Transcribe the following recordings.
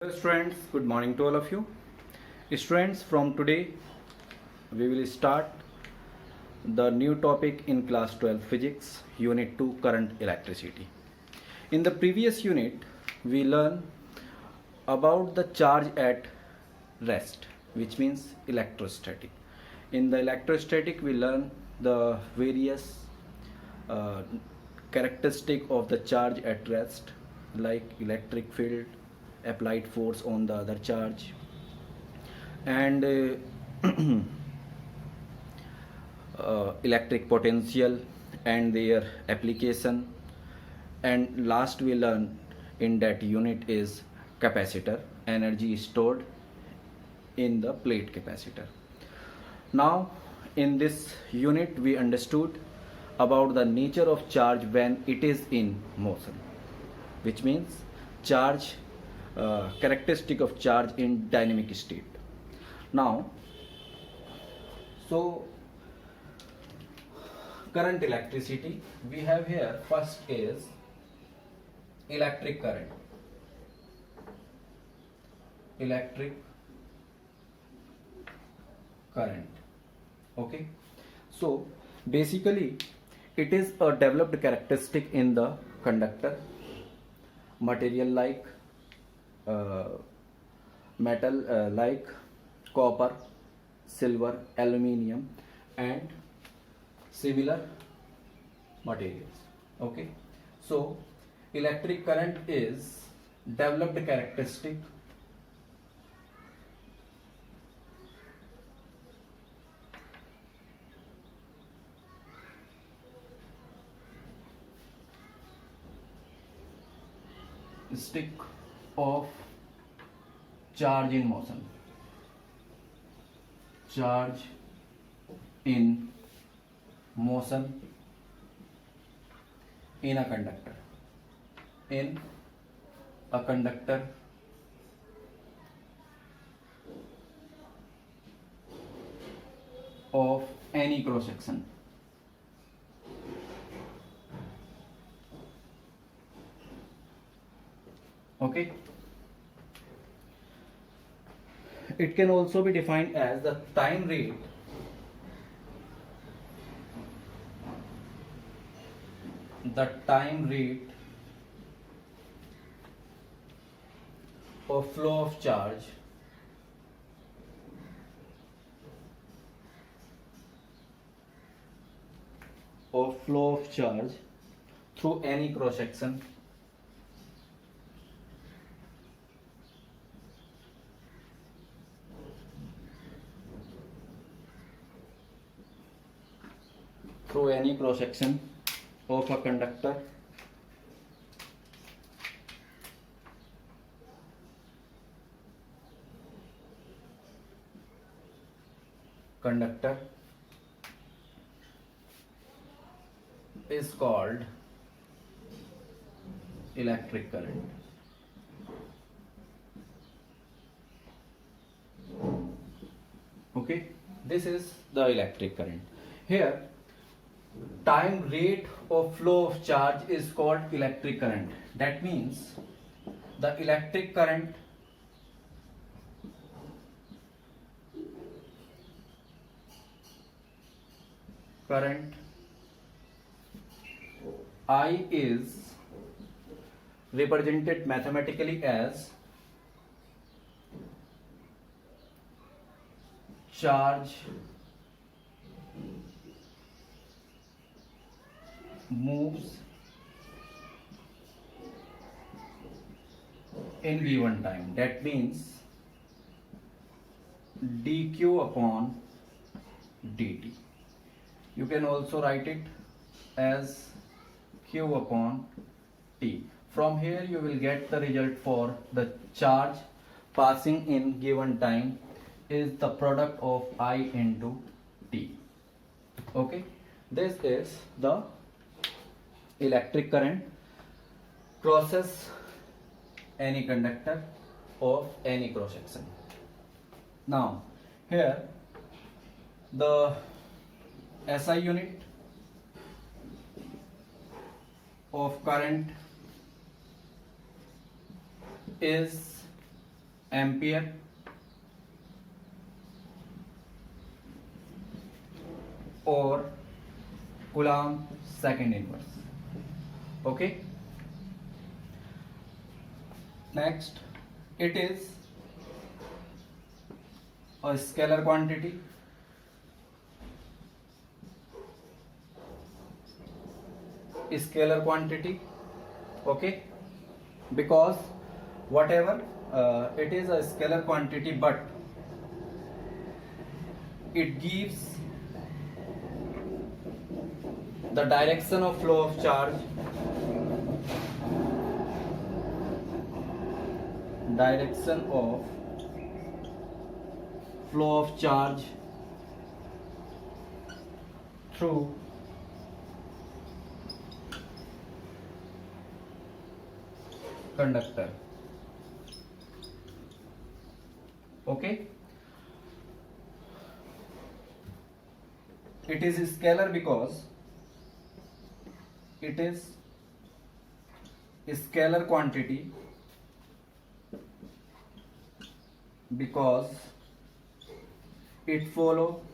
Hello students, good morning to all of you. Students, from today we will start the new topic in class 12 physics, unit 2, current electricity. In the previous unit we learn about the charge at rest, which means electrostatic. In the electrostatic we learn the various uh, characteristic of the charge at rest, like electric field, applied force on the other charge, and electric potential and their application. And last we learn in that unit is capacitor, energy stored in the plate capacitor. Now in this unit we understood about the nature of charge when it is in motion, which means charge, characteristic of charge in dynamic state. Now, so current electricity we have here. First is electric current. Electric current. Okay. So basically it is a developed characteristic in the conductor material, like metal, like copper, silver, aluminium and similar materials. Okay, so electric current is developed characteristic stick of charge in motion. Charge in motion in a conductor. In a conductor of any cross section. Okay, it can also be defined as the time rate of flow of charge through any cross section of a conductor is called electric current. Okay, this is the electric current. Here time rate of flow of charge is called electric current. That means the electric current I is represented mathematically as charge moves in given time. That means dq upon dt. You can also write it as q upon t. From here you will get the result for the charge passing in given time is the product of I into t. Okay, this is the electric current crosses any conductor of any cross section. Now here the SI unit of current is ampere or Coulomb second inverse. Okay. Next, it is a scalar quantity. Scalar quantity. Okay, because whatever it is a scalar quantity, but it gives the direction of flow of charge, direction of flow of charge through conductor. Okay, it is scalar because it is a scalar quantity because it follows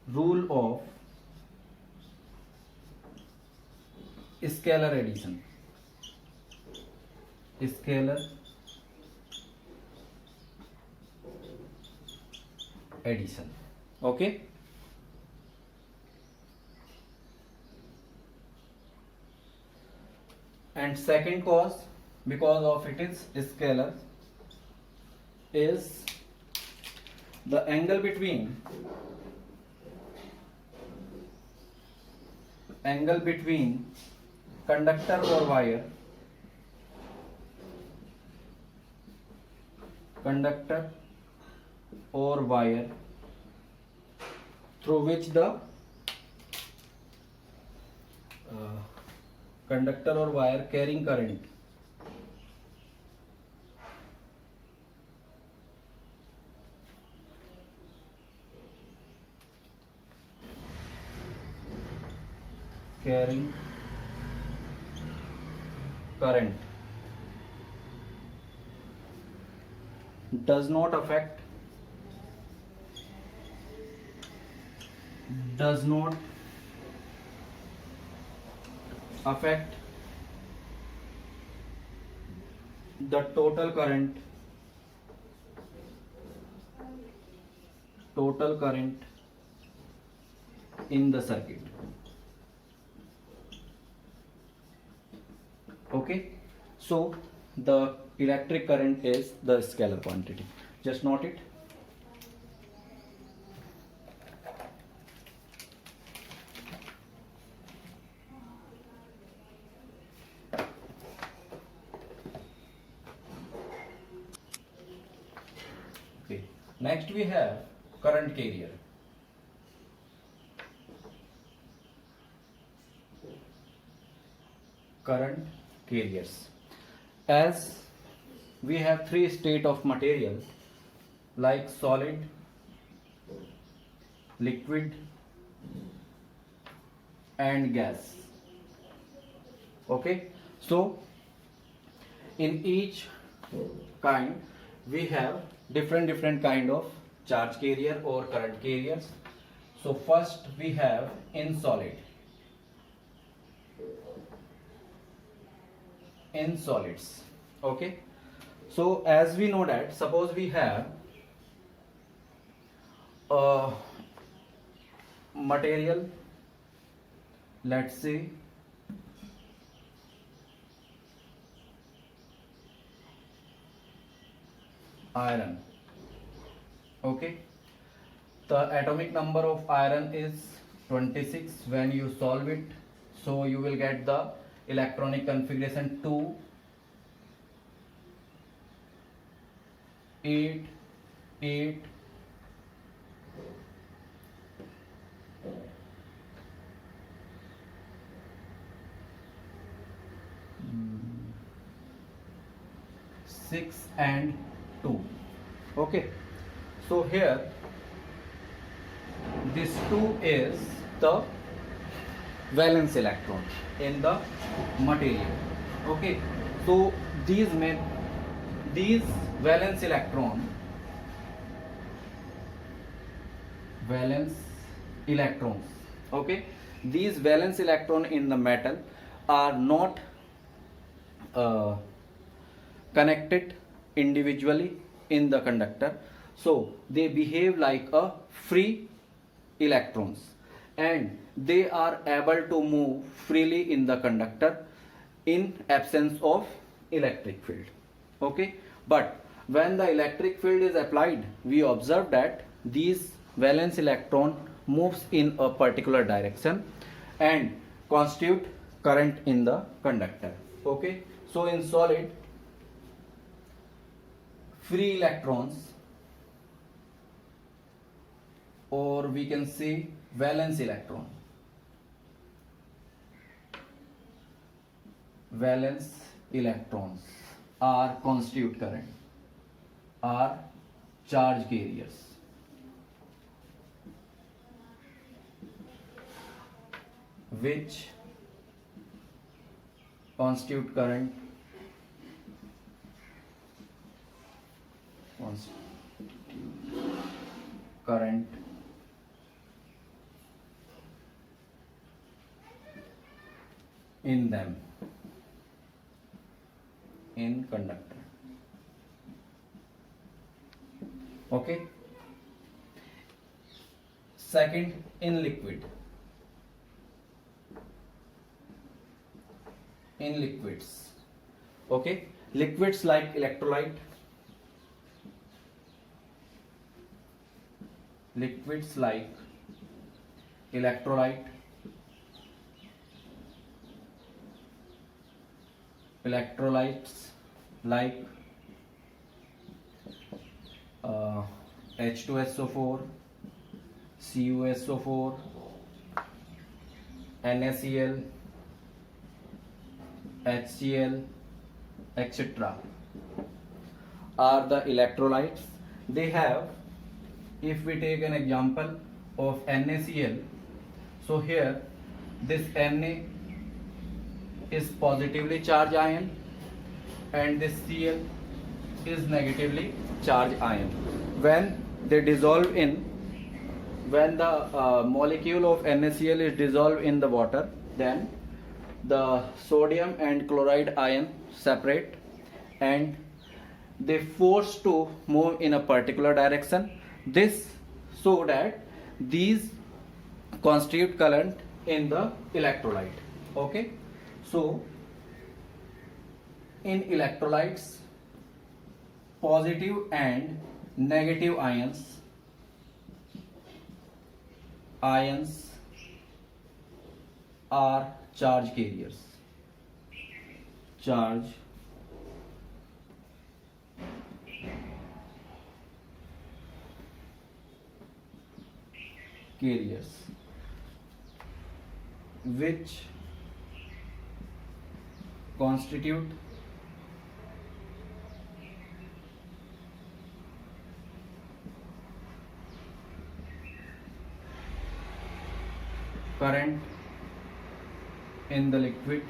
rule of scalar addition. Scalar addition. Okay. And second cause, because of it is scalar, is the angle between conductor or wire through which the conductor or wire carrying current does not affect the total current in the circuit. Okay, so the electric current is the scalar quantity. Just note it. Okay. Next we have current carrier. Current carriers. As we have three state of material like solid, liquid and gas. Okay, so in each kind we have different kind of charge carrier or current carriers. So first we have in solids. Okay, so as we know that suppose we have a material, let's say iron. Okay, the atomic number of iron is 26 when you solve it, so you will get the electronic configuration 2 8 8 6 and 2. Okay, so here this 2 is the valence electron in the material. Okay, so these valence electrons, okay, these valence electron in the metal are not uh, connected individually in the conductor, so they behave like a free electrons and they are able to move freely in the conductor in absence of electric field. Okay, but when the electric field is applied, we observe that these valence electron moves in a particular direction and constitute current in the conductor. Okay, so in solid, free electrons, or we can say valence electrons are constitute current, are charge carriers, which constitute current in them, in conductor. Okay, second, in liquids, okay, liquids like electrolyte, electrolytes like H2SO4, CuSO4, NaCl, HCl, etc. are the electrolytes. They have, if we take an example of NaCl, so here this Na is positively charged ion and this Cl is negatively charged ion. When they dissolve in, when the molecule of NaCl is dissolved in the water, then the sodium and chloride ion separate and they force to move in a particular direction. This so that these constitute current in the electrolyte. Okay, so in electrolytes, positive and negative ions are charge carriers. Which constitute current in the liquid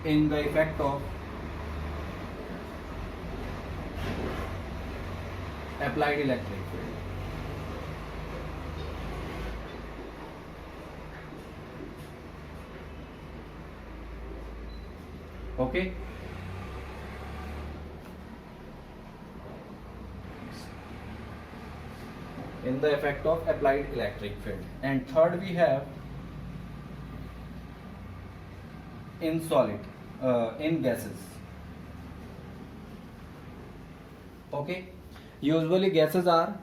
in the effect of applied electric field. Okay, in the effect of applied electric field. And third, we have in solid, in gases. Okay, usually gases are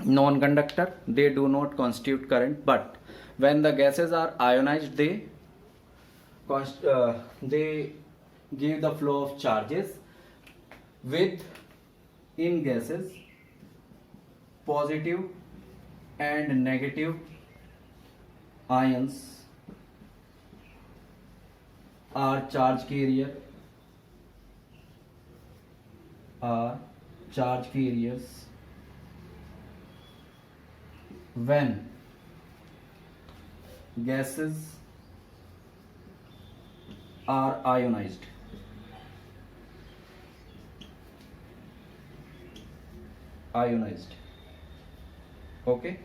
non-conductor, they do not constitute current, but when the gases are ionized, they give the flow of charges with, in gases, positive and negative ions are charge carriers when gases are ionized. Ionized. Okay.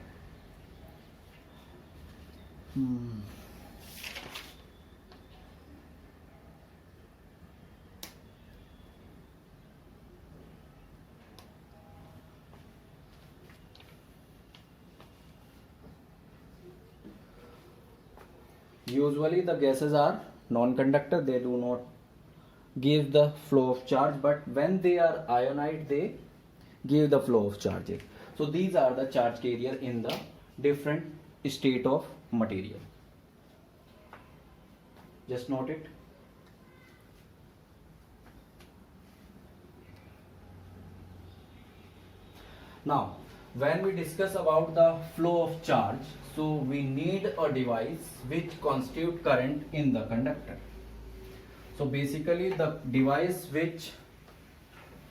Usually the gases are non-conductor, they do not give the flow of charge, but when they are ionized they give the flow of charges. So these are the charge carrier in the different state of material. Just note it. Now when we discuss about the flow of charge, so we need a device which constitute current in the conductor. So basically the device which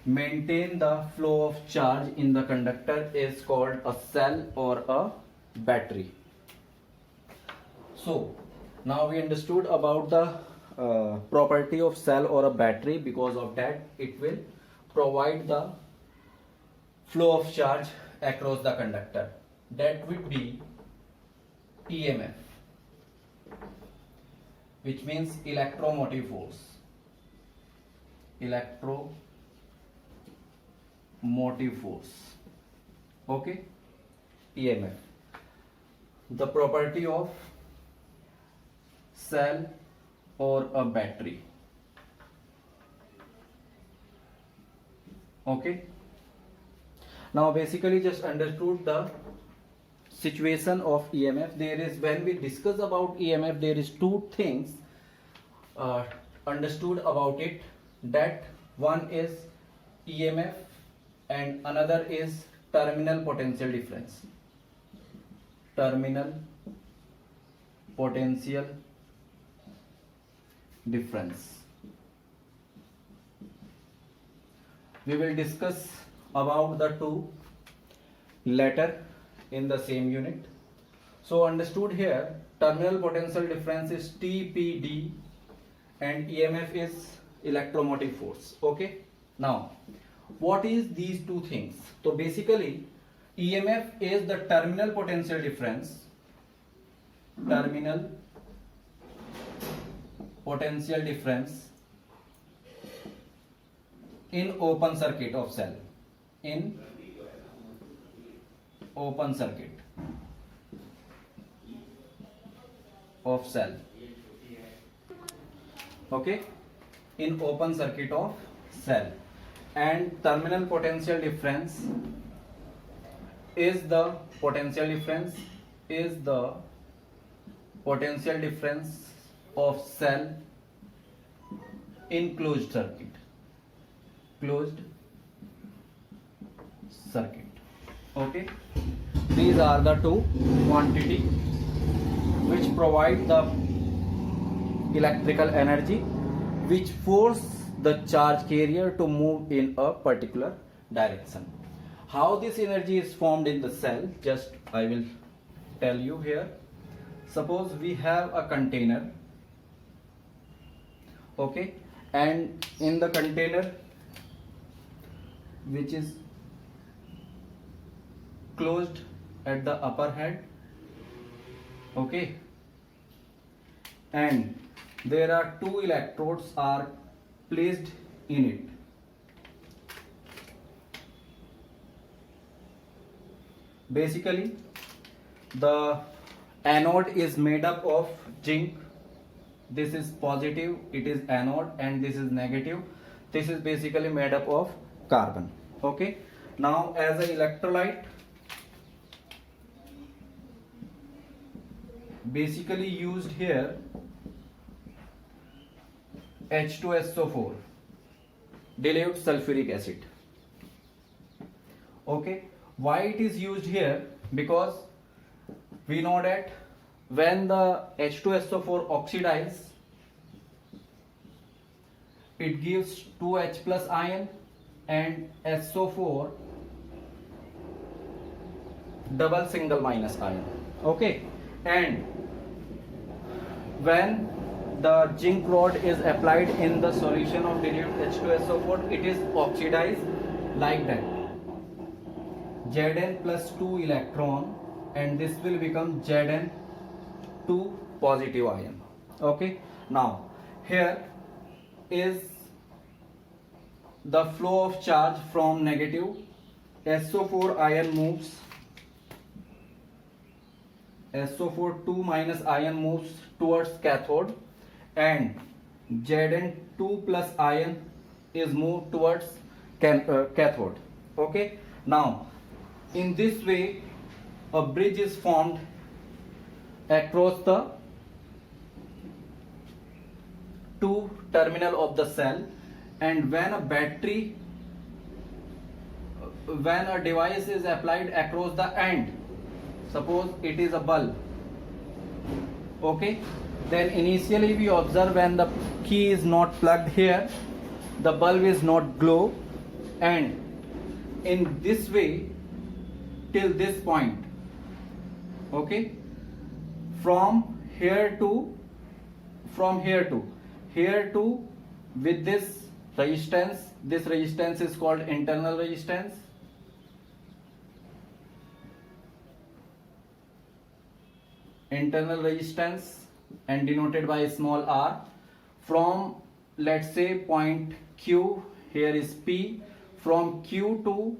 maintain the flow of charge in the conductor is called a cell or a battery. So now we understood about the property of cell or a battery. Because of that it will provide the flow of charge across the conductor. That would be EMF, which means electromotive force. Electromotive force. Okay. EMF. The property of cell or a battery. Okay. Now basically just understood the situation of EMF. There is, when we discuss about EMF, there is two things understood about it. That one is EMF and another is terminal potential difference. Terminal potential difference. We will discuss about the two later in the same unit. So understood here, terminal potential difference is TPD and EMF is electromotive force. Okay. Now what is these two things? So basically EMF is the terminal potential difference. Terminal potential difference in open circuit of cell. In open circuit of cell. Okay. In open circuit of cell. And terminal potential difference is the potential difference of cell in closed circuit. Closed circuit. Okay. These are the two quantity which provide the electrical energy which force the charge carrier to move in a particular direction. How this energy is formed in the cell, just I will tell you here. Suppose we have a container. Okay. And in the container which is closed at the upper head. Okay. And there are two electrodes are placed in it. Basically the anode is made up of zinc. This is positive, it is anode, and this is negative. This is basically made up of carbon. Okay. Now as an electrolyte, basically used here H2SO4, dilute sulfuric acid. Okay. Why it is used here? Because we know that when the H2SO4 oxidize, it gives 2H plus ion and SO4 double single minus ion. Okay. And when the zinc rod is applied in the solution of dilute H2SO4, it is oxidized like that. Zn plus 2 electron, and this will become Zn 2 positive ion. Okay, now here is the flow of charge from negative. SO4 ion moves, SO4 2 minus ion moves towards cathode, and Zn2 plus ion is moved towards cathode. Okay, now in this way a bridge is formed across the two terminal of the cell, and when a device is applied across the end, suppose it is a bulb, okay, then initially we observe when the key is not plugged here, the bulb is not glow, and in this way till this point, okay, from here to with this resistance is called internal resistance. Internal resistance and denoted by small r. From, let's say, point Q, here is P, from Q to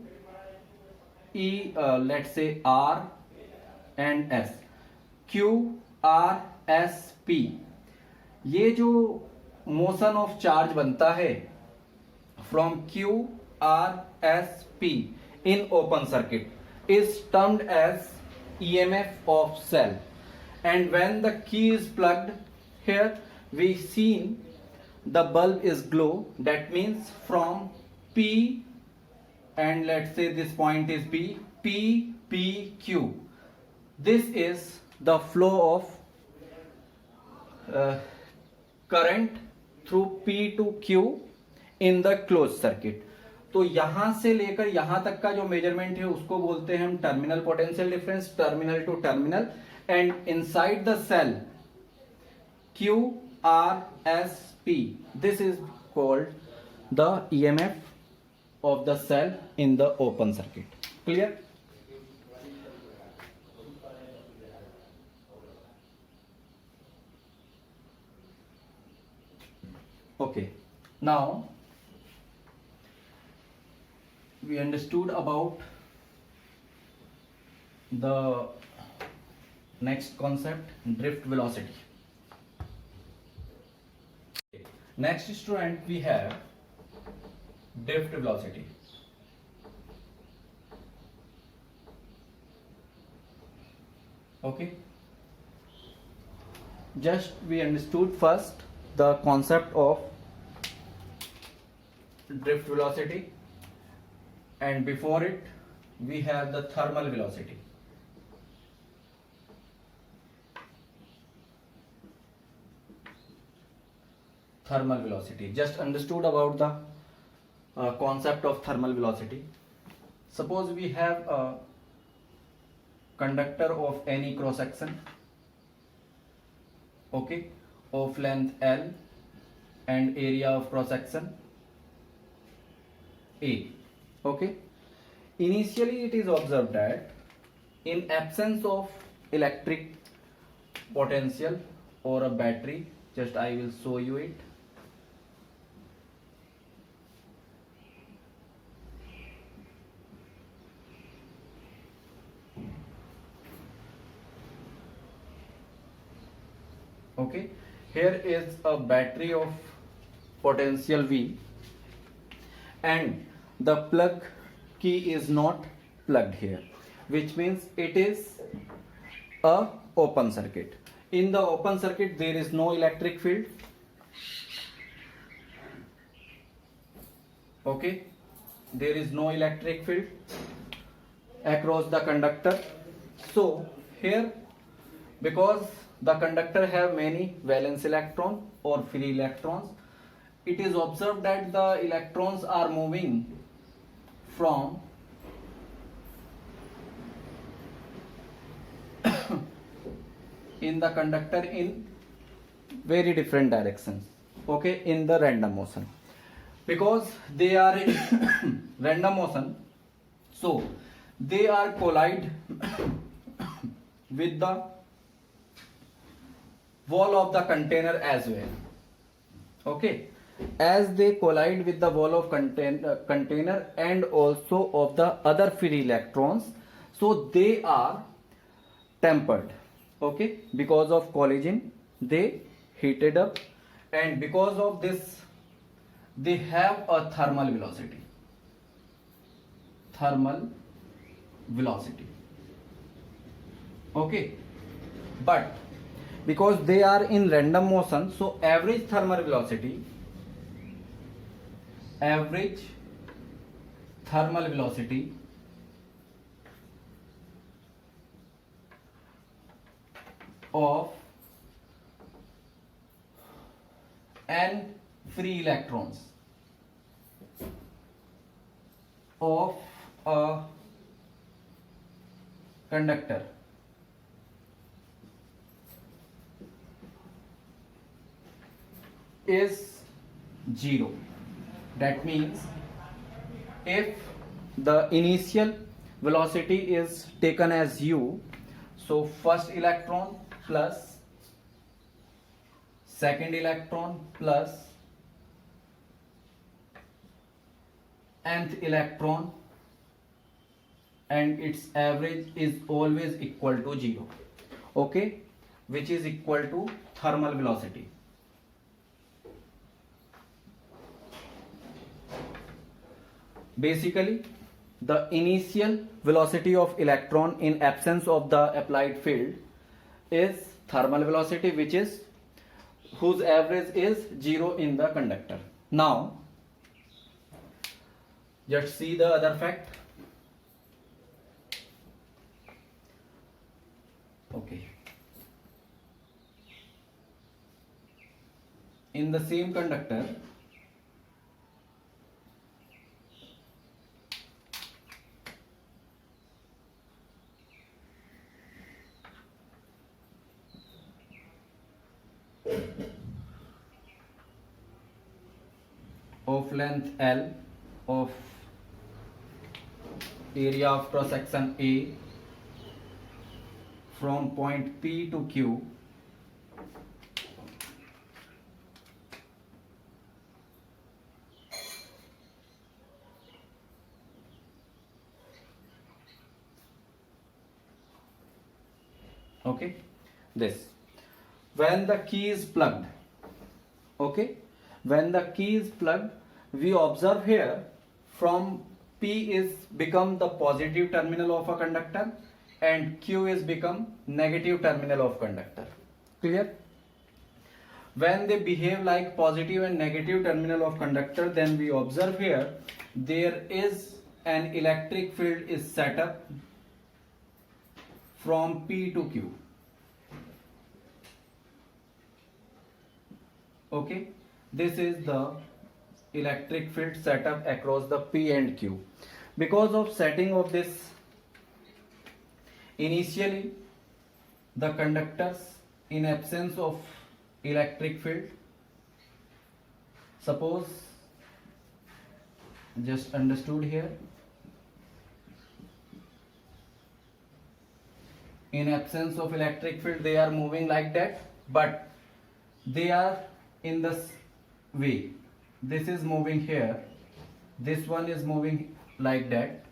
E, let's say R and S. Q, R, S, P. ये जो motion of charge बनता है from Q, R, S, P in open circuit is termed as EMF of cell. And when the key is plugged here, we see the bulb is glow. That means from P, and let's say this point is B, P, P, Q. This is the flow of current through P to Q in the closed circuit. तो यहां से लेकर यहां तक का जो measurement है उसको बोलते हैं हम terminal potential difference, terminal to terminal. And inside the cell Q, R, S, P, this is called the EMF of the cell in the open circuit. Clear? Okay, now we understood about the next concept, drift velocity. Next, student, we have drift velocity. Okay, just we understood first the concept of drift velocity, and before it we have the thermal velocity. Thermal velocity, just understood about the concept of thermal velocity. Suppose we have a conductor of any cross section, okay, of length L and area of cross section A. Okay, initially it is observed that in absence of electric potential or a battery, just I will show you it. Okay, here is a battery of potential V, and the plug key is not plugged here, which means it is a open circuit. In the open circuit there is no electric field. Okay, there is no electric field across the conductor. So here, because the conductor have many valence electron or free electrons, it is observed that the electrons are moving from in the conductor in very different directions, okay, in the random motion. Because they are in random motion, so they are collide with the wall of the container as well, okay. As they collide with the wall of container and also of the other free electrons, so they are tempered, okay. Because of collision they heated up, and because of this they have a thermal velocity, okay. But because they are in random motion, so average thermal velocity of n free electrons of a conductor is 0. That means if the initial velocity is taken as u, so first electron plus second electron plus nth electron, and its average is always equal to 0, okay, which is equal to thermal velocity. Basically, the initial velocity of electron in absence of the applied field is thermal velocity, whose average is 0 in the conductor. Now, just see the other fact. Okay. In the same conductor, of length L, of area of cross section A, from point P to Q, okay, this, when the key is plugged, okay, when the key is plugged, we observe here from P is become the positive terminal of a conductor and Q is become negative terminal of conductor. Clear? When they behave like positive and negative terminal of conductor, then we observe here there is an electric field is set up from P to Q. Okay, this is the electric field set up across the P and Q. Because of setting of this, initially the conductors in absence of electric field, suppose just understood here, in absence of electric field they are moving like that, but they are in this way. This is moving here, this one is moving like that.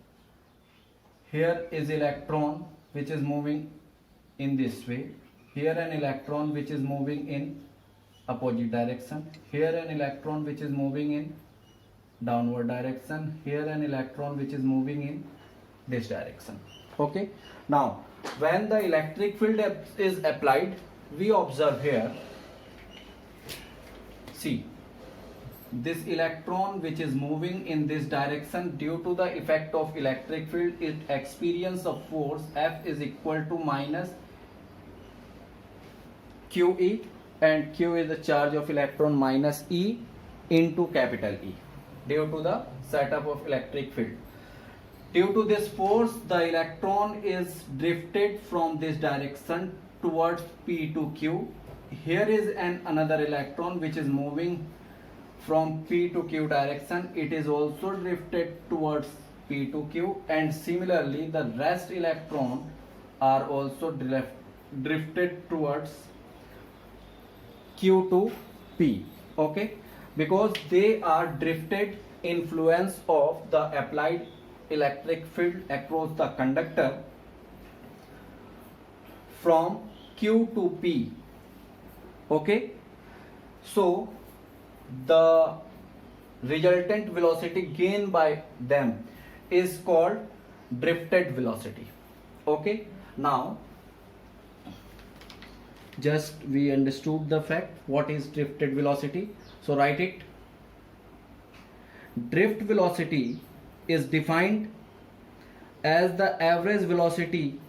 Here is electron which is moving in this way. Here an electron which is moving in opposite direction. Here an electron which is moving in downward direction. Here an electron which is moving in this direction. Okay. Now, when the electric field is applied, we observe here, see, this electron which is moving in this direction, due to the effect of electric field, it experience a force F is equal to minus QE, and Q is the charge of electron minus E into capital E, due to the setup of electric field. Due to this force, the electron is drifted from this direction towards P to Q, here is another electron which is moving from P to Q direction. It is also drifted towards P to Q, and similarly the rest electron are also drifted towards Q to P. Okay, because they are drifted influence of the applied electric field across the conductor from Q to P. Okay, so the resultant velocity gained by them is called drifted velocity. Okay, now just we understood the fact what is drifted velocity, so write it. Drift velocity is defined as the average velocity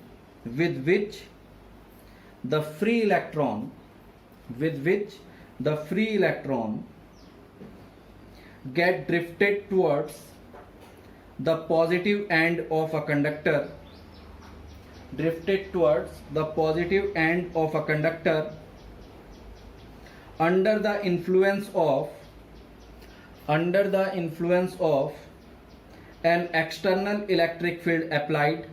with which the free electron get drifted towards the positive end of a conductor under the influence of an external electric field applied.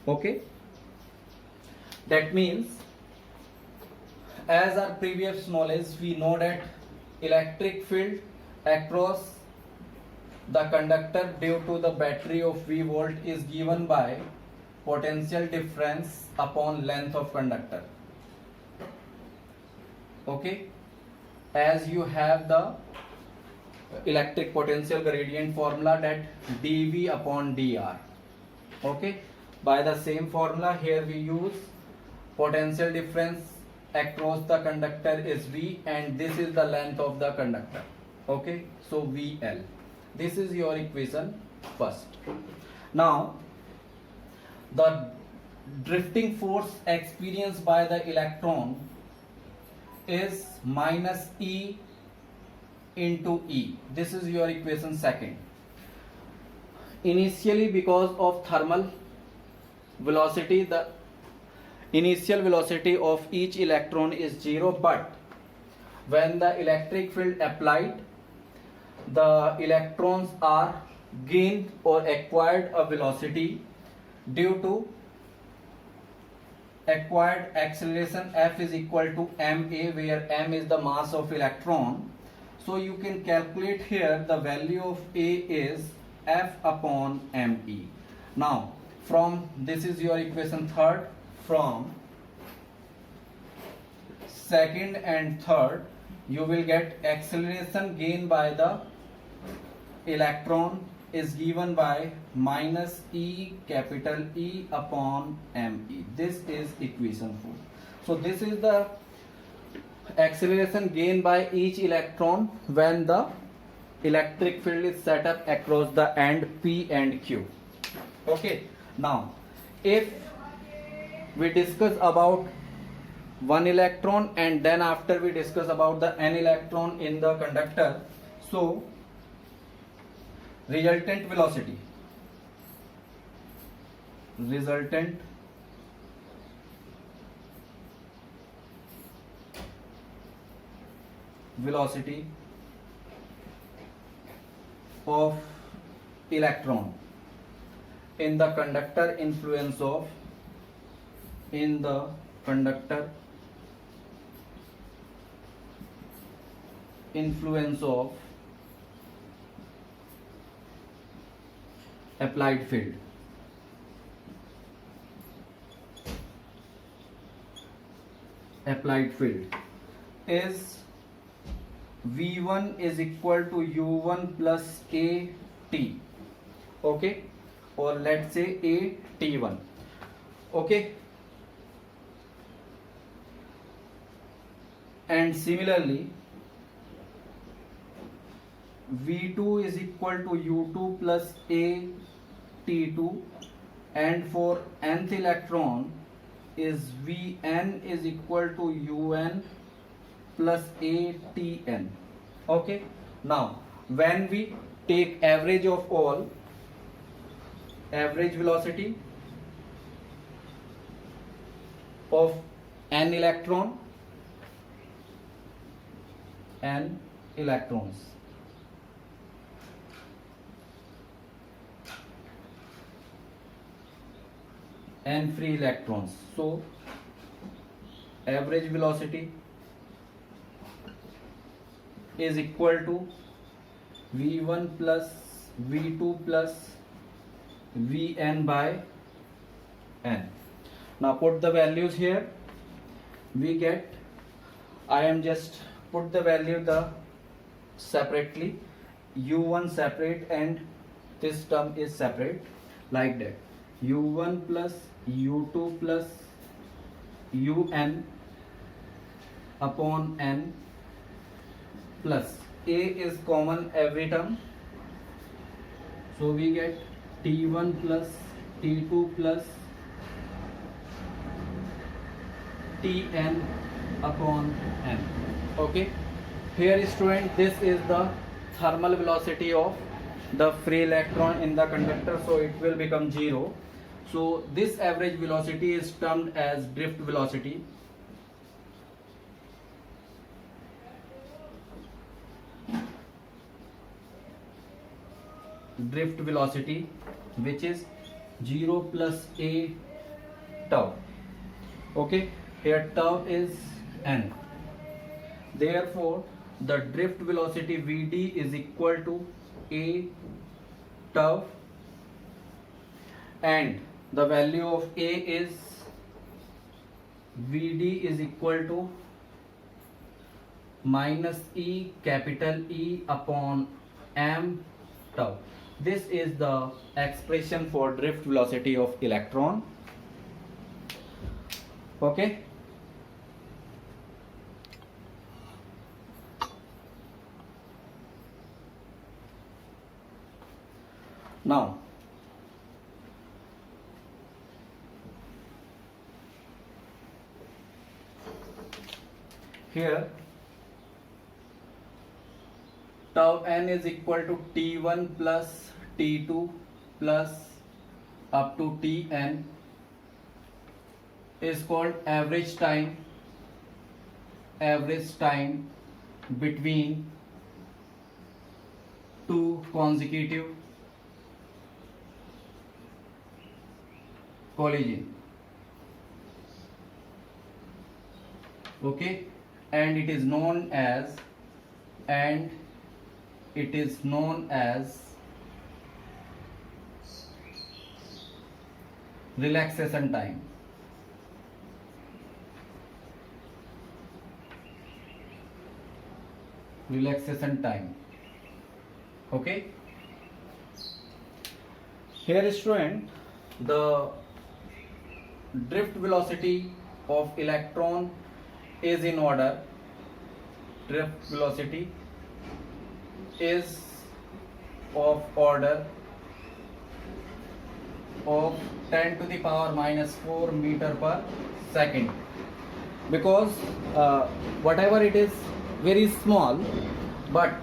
Okay, that means, as our previous knowledge, we know that electric field across the conductor due to the battery of V volt is given by potential difference upon length of conductor. Okay, as you have the electric potential gradient formula, that dV upon dr. Okay, by the same formula here we use potential difference across the conductor is V, and this is the length of the conductor. Okay, so VL. This is your equation first. Now the drifting force experienced by the electron is minus E into E. This is your equation second. Initially, because of thermal velocity, the initial velocity of each electron is 0, but when the electric field applied, the electrons are gained or acquired a velocity due to acquired acceleration. F is equal to ma, where m is the mass of electron. So you can calculate here the value of A is F upon me. Now from this is your equation third. From second and third you will get acceleration gained by the electron is given by minus E capital E upon me. This is equation 4. So this is the acceleration gained by each electron when the electric field is set up across the end P and Q. Okay, now if we discuss about one electron and then after we discuss about the n electron in the conductor, so resultant velocity of electron in the conductor influence of applied field. Applied field is V1 is equal to U1 plus AT. Okay, or let's say AT1. Okay, and similarly V2 is equal to U2 plus AT2, and for nth electron is Vn is equal to Un plus Atn. Okay, now when we take average of all, average velocity of n electrons, n free electrons. So average velocity is equal to v1 plus v2 plus vn by n. Now put the values here. We get, I am just put the value separately, u1 separate and this term is separate, like that. u1 plus u2 plus un upon n plus a is common every term, so we get t1 plus t2 plus tn upon n. Okay, here student, this is the thermal velocity of the free electron in the conductor, so it will become 0. So this average velocity is termed as drift velocity. Drift velocity, which is 0 plus a tau. Okay, here tau is n. Therefore, the drift velocity Vd is equal to a tau, and the value of a is Vd is equal to minus E capital E upon m tau. This is the expression for drift velocity of electron. Okay. Now, here tau n is equal to t1 plus t2 plus up to tn is called average time between two consecutive collision. Okay, and it is known as relaxation time. Okay, here student, the drift velocity of electron is in order. Drift velocity is of order of 10 to the power minus 4 meter per second, because whatever it is very small, but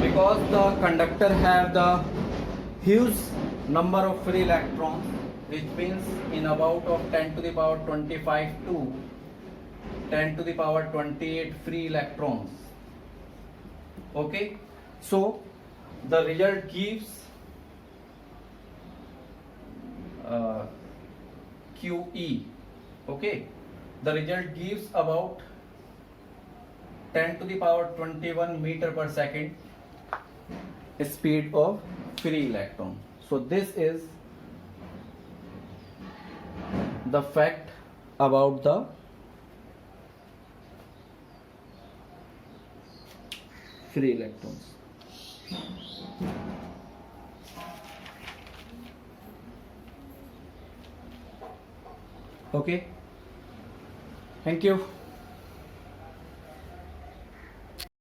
because the conductor have the huge number of free electrons, which means in about of 10 to the power 25 to 10 to the power 28 free electrons. Okay, so the result gives QE. Okay, the result gives about 10 to the power 21 meter per second speed of free electron. So this is the fact about the free electrons. Okay, thank you.